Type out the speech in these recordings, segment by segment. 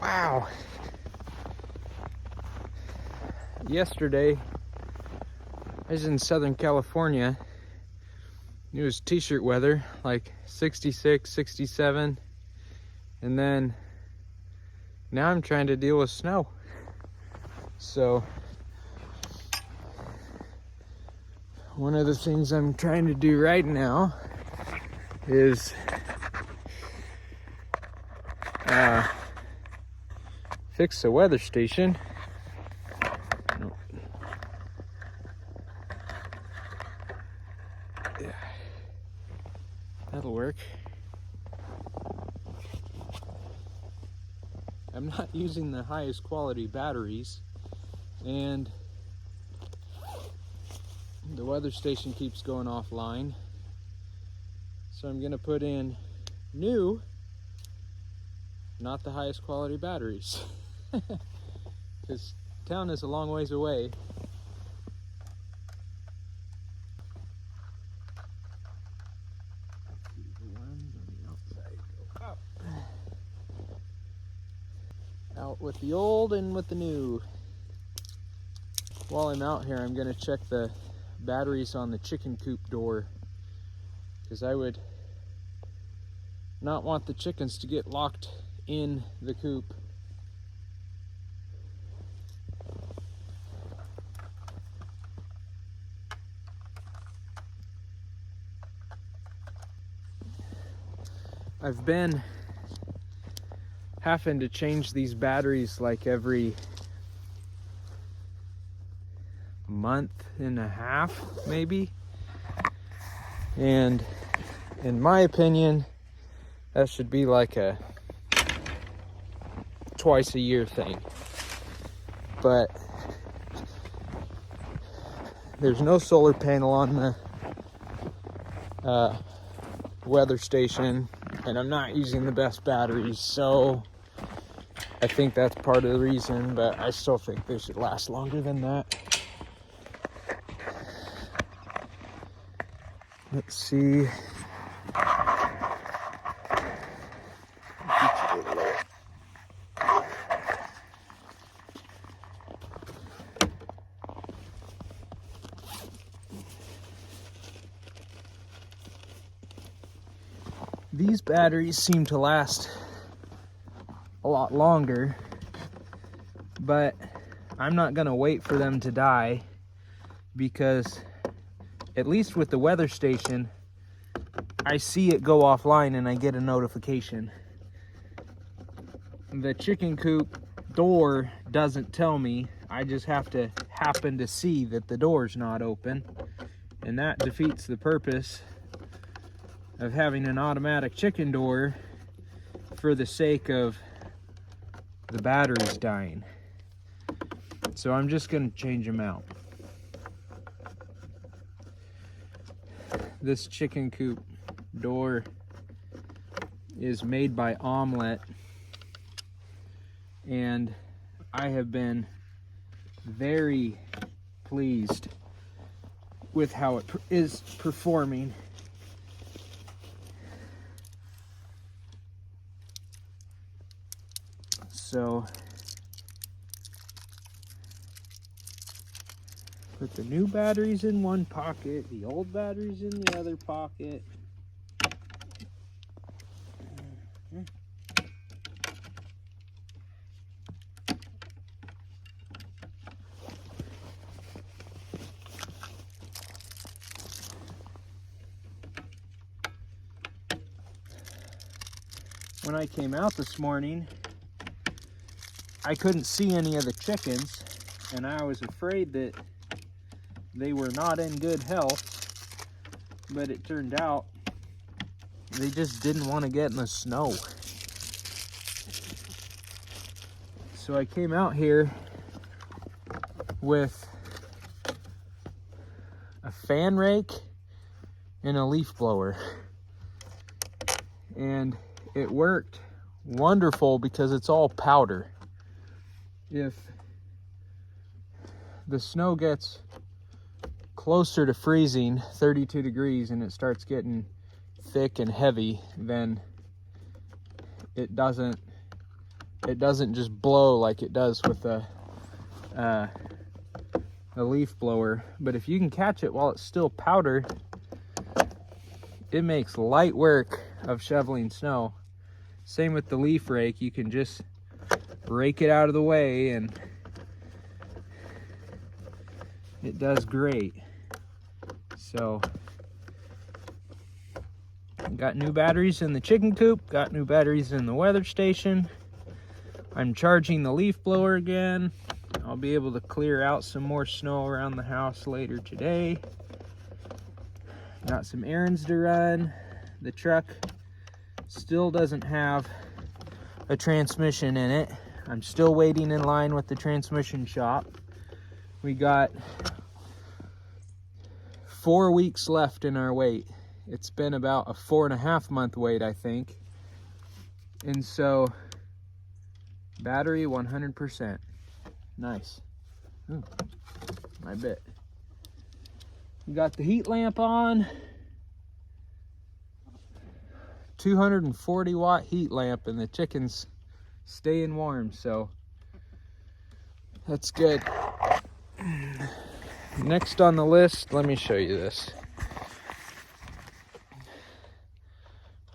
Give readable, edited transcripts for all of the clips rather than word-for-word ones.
Wow. Yesterday, I was in Southern California. It was t-shirt weather, like 66, 67. And then now I'm trying to deal with snow. So one of the things I'm trying to do right now is fix the weather station. Yeah, that'll work. I'm not using the highest quality batteries, and the weather station keeps going offline. So I'm gonna put in new, not the highest quality batteries. Because town is a long ways away. The ones on the outside go up. Out with the old and with the new. While I'm out here, I'm gonna check the batteries on the chicken coop door, because I would not want the chickens to get locked in the coop. I've been having to change these batteries like every month and a half, maybe. And in my opinion, that should be like a twice a year thing. But there's no solar panel on the weather station, and I'm not using the best batteries, so I think that's part of the reason, but I still think they should last longer than that. Let's see. These batteries seem to last a lot longer, but I'm not gonna wait for them to die, because at least with the weather station, I see it go offline and I get a notification. The chicken coop door doesn't tell me. I just have to happen to see that the door's not open, and that defeats the purpose of having an automatic chicken door for the sake of the batteries dying. So I'm just gonna change them out. This chicken coop door is made by Omelette, and I have been very pleased with how it is performing. So put the new batteries in one pocket, the old batteries in the other pocket. When I came out this morning, I couldn't see any of the chickens, and I was afraid that they were not in good health, but it turned out they just didn't want to get in the snow. So I came out here with a fan rake and a leaf blower, and it worked wonderful because it's all powder. If the snow gets closer to freezing, 32 degrees, and it starts getting thick and heavy, then it doesn't it doesn't just blow like it does with a leaf blower. But if you can catch it while it's still powder, it makes light work of shoveling snow. Same with the leaf rake. You can just rake it out of the way and it does great. So got new batteries in the chicken coop, got new batteries in the weather station. I'm charging the leaf blower again. I'll be able to clear out some more snow around the house later today. Got some errands to run. The truck still doesn't have a transmission in it. I'm still waiting in line with the transmission shop. We got 4 weeks left in our wait. It's been about a 4.5 month wait, I think. And so, battery 100%. Nice. Ooh, my bit. We got the heat lamp on. 240 watt heat lamp, and the chicken's staying warm, so that's good. Next on the list, let me show you this.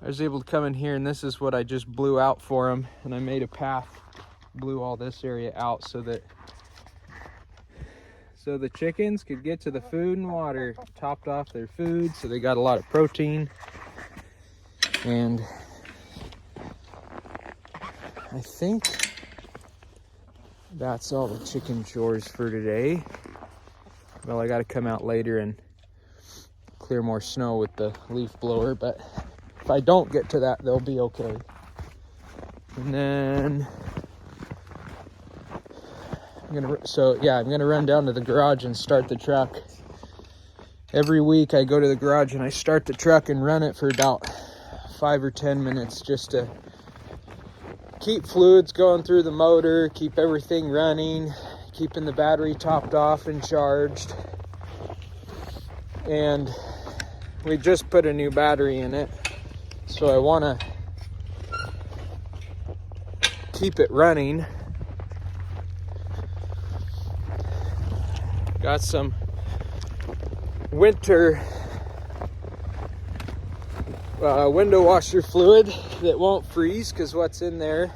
I was able to come in here, and this is what I just blew out for them, and I made a path, blew all this area out so that the chickens could get to the food and water, topped off their food, so they got a lot of protein. And I think that's all the chicken chores for today. Well, I got to come out later and clear more snow with the leaf blower, but if I don't get to that, they'll be okay. And then I'm gonna run down to the garage and start the truck. Every week I go to the garage and I start the truck and run it for about 5 or 10 minutes just to keep fluids going through the motor, keep everything running, keeping the battery topped off and charged. And we just put a new battery in it, so I want to keep it running. Got some winter window washer fluid that won't freeze, because what's in there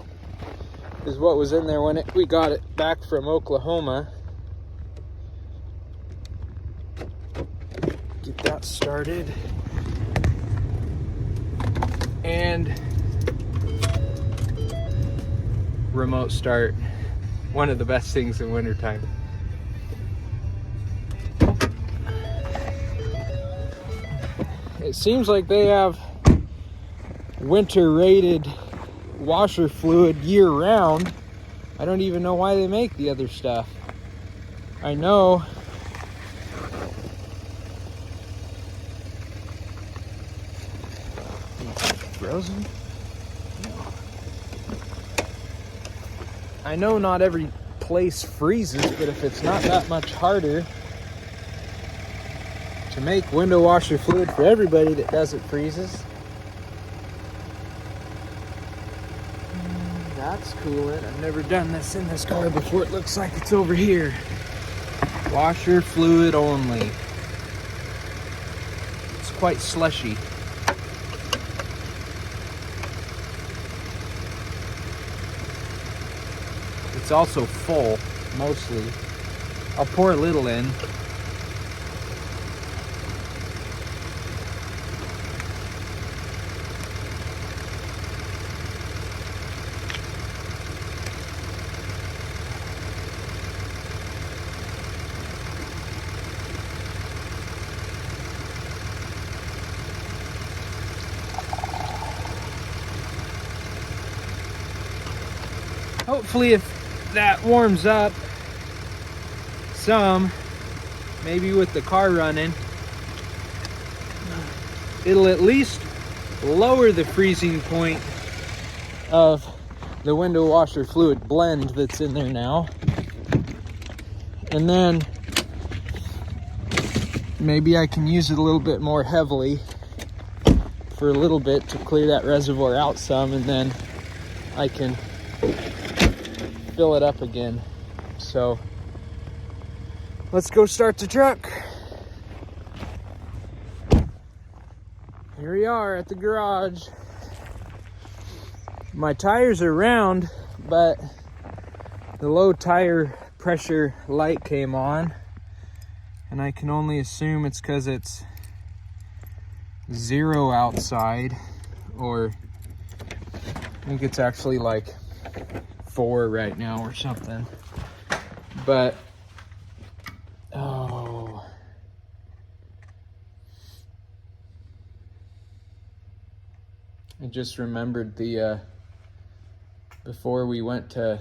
is what was in there when we got it back from Oklahoma. Get that started. And remote start, one of the best things in wintertime. It seems like they have winter rated washer fluid year round. I don't even know why they make the other stuff. I know frozen? No. I know not every place freezes, but if it's not that much harder to make window washer fluid for everybody that doesn't freezes, that's cool. I've never done this in this car before. It looks like it's over here. Washer fluid only. It's quite slushy. It's also full, mostly. I'll pour a little in. Hopefully, if that warms up some, maybe with the car running, it'll at least lower the freezing point of the window washer fluid blend that's in there now. And then maybe I can use it a little bit more heavily for a little bit to clear that reservoir out some, and then I can fill it up again. So let's go start the truck. Here we are at the garage. My tires are round, but the low tire pressure light came on, and I can only assume it's because it's 0 outside, or I think it's actually like 4 right now or something. But oh, I just remembered the before we went to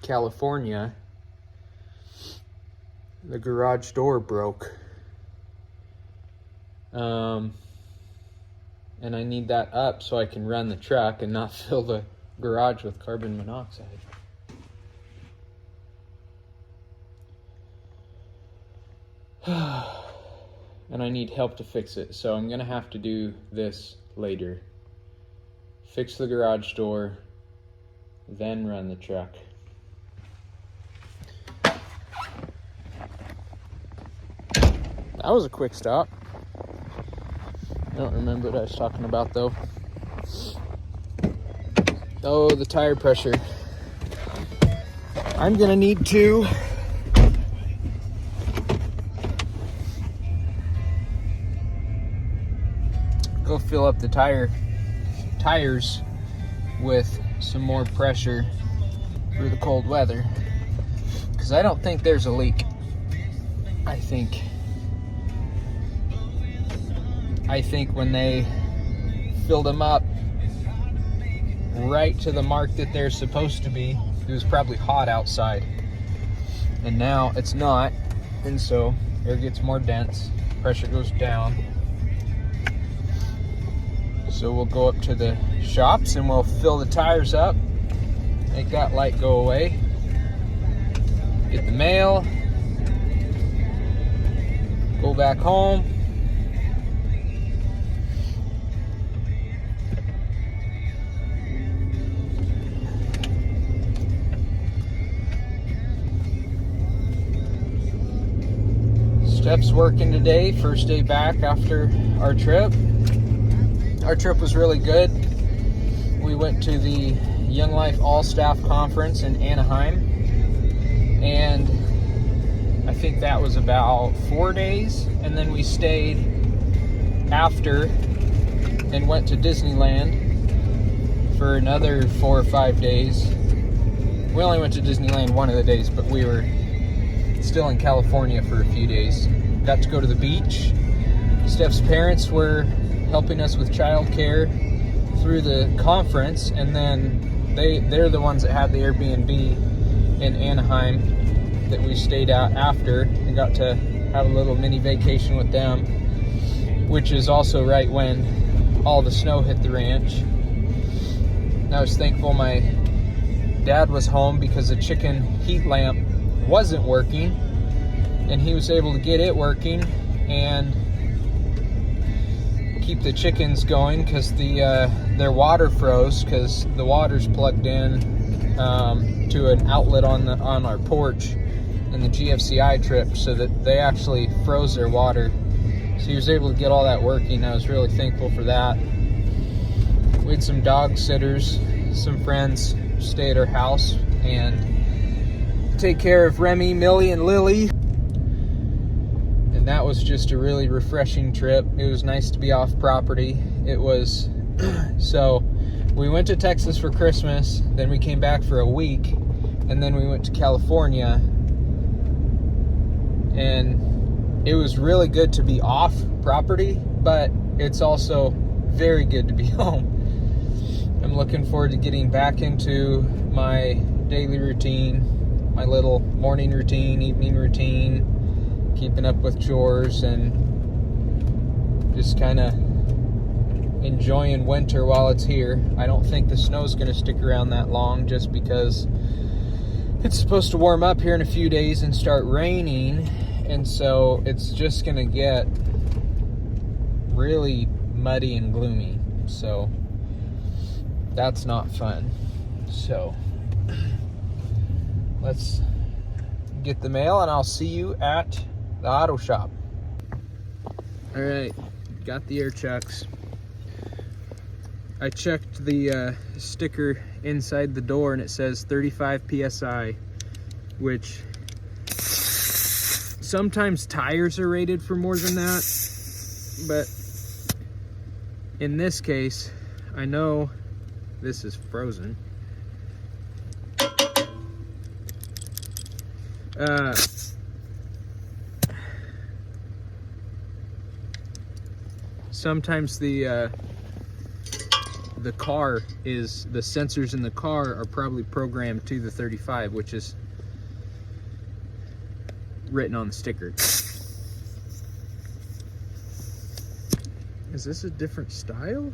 California, the garage door broke. And I need that up so I can run the truck and not fill the garage with carbon monoxide. And I need help to fix it, so I'm gonna have to do this later. Fix the garage door, then run the truck. That was a quick stop. I don't remember what I was talking about though. Oh, the tire pressure. I'm gonna need to go fill up the tires with some more pressure for the cold weather, because I don't think there's a leak. I think when they filled them up right to the mark that they're supposed to be, it was probably hot outside, and now it's not, and so air gets more dense, pressure goes down. So we'll go up to the shops and we'll fill the tires up, make that light go away, get the mail, go back home. Steph's working today, first day back after our trip. Our trip was really good. We went to the Young Life All Staff Conference in Anaheim, and I think that was about 4 days, and then we stayed after and went to Disneyland for another 4 or 5 days. We only went to Disneyland one of the days, but we were still in California for a few days. Got to go to the beach. Steph's parents were helping us with childcare through the conference, and then they're the ones that had the Airbnb in Anaheim that we stayed at after, and got to have a little mini vacation with them, which is also right when all the snow hit the ranch. I was thankful my dad was home because the chicken heat lamp wasn't working, and he was able to get it working and keep the chickens going, because their water froze, because the water's plugged in to an outlet on our porch in the GFCI trip, so that they actually froze their water. So he was able to get all that working. I was really thankful for that. We had some dog sitters, some friends stay at our house and take care of Remy, Millie, and Lily. And that was just a really refreshing trip. It was nice to be off property. It was, so we went to Texas for Christmas, then we came back for a week, and then we went to California. And it was really good to be off property, but it's also very good to be home. I'm looking forward to getting back into my daily routine, my little morning routine, evening routine, keeping up with chores, and just kind of enjoying winter while it's here. I don't think the snow's going to stick around that long, just because it's supposed to warm up here in a few days and start raining, and so it's just going to get really muddy and gloomy. So that's not fun. So let's get the mail and I'll see you at the auto shop. All right, got the air checks. I checked the sticker inside the door and it says 35 PSI, which sometimes tires are rated for more than that, but in this case, I know this is frozen. Sometimes the sensors in the car are probably programmed to the 35, which is written on the sticker. Is this a different style?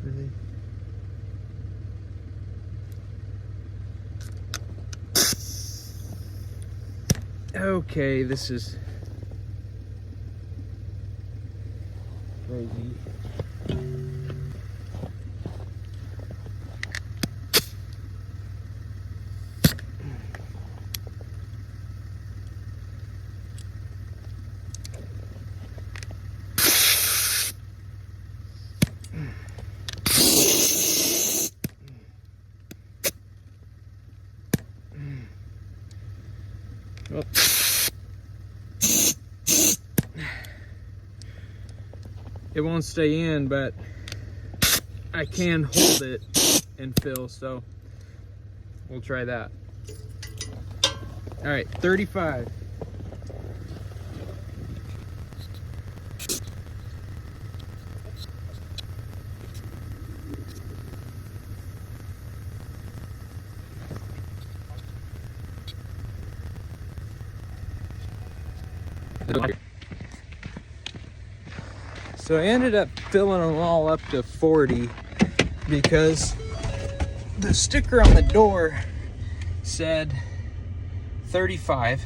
Really? Okay, this is crazy. Well, it won't stay in, but I can hold it and fill, so we'll try that. All right, 35. So I ended up filling them all up to 40 because the sticker on the door said 35,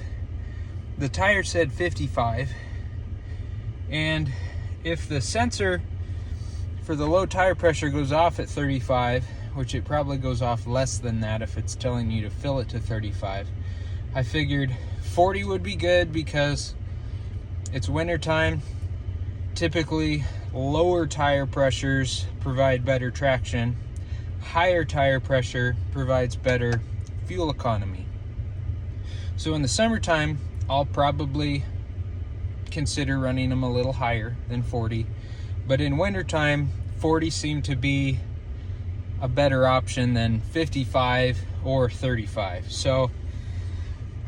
the tire said 55, and if the sensor for the low tire pressure goes off at 35, which it probably goes off less than that if it's telling you to fill it to 35, I figured 40 would be good because it's winter time. Typically, lower tire pressures provide better traction. Higher tire pressure provides better fuel economy. So in the summertime, I'll probably consider running them a little higher than 40. But in wintertime, 40 seem to be a better option than 55 or 35. So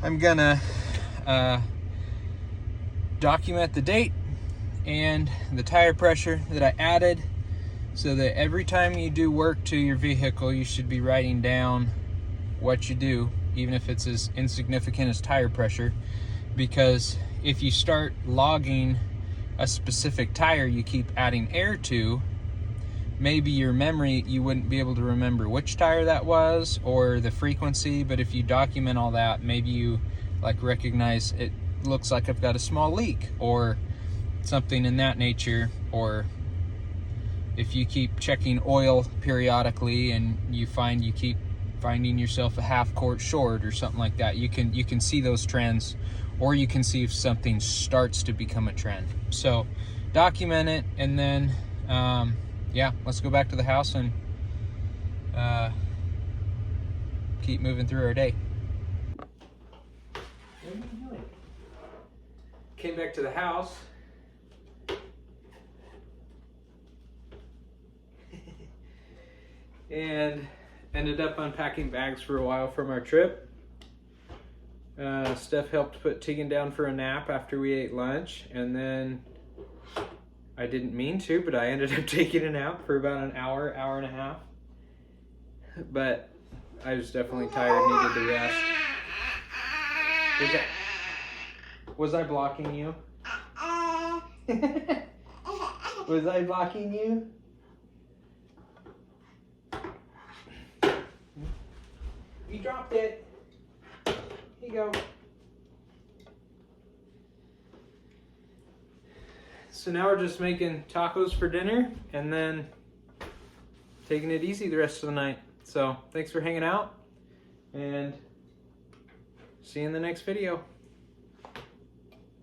I'm gonna document the date and the tire pressure that I added, so that every time you do work to your vehicle, you should be writing down what you do, even if it's as insignificant as tire pressure, because if you start logging a specific tire you keep adding air to, maybe your memory, you wouldn't be able to remember which tire that was or the frequency. But if you document all that, maybe you like recognize it looks like I've got a small leak or something in that nature. Or if you keep checking oil periodically and you keep finding yourself a half quart short or something like that, you can see those trends, or you can see if something starts to become a trend. So document it, and then yeah, let's go back to the house and keep moving through our day. What are you doing? Came back to the house. And ended up unpacking bags for a while from our trip. Steph helped put Tegan down for a nap after we ate lunch, and then I didn't mean to, but I ended up taking a nap for about an hour, hour and a half. But I was definitely tired, needed the rest. Was I blocking you? Was I blocking you? You dropped it. Here you go. So now we're just making tacos for dinner and then taking it easy the rest of the night. So thanks for hanging out and see you in the next video.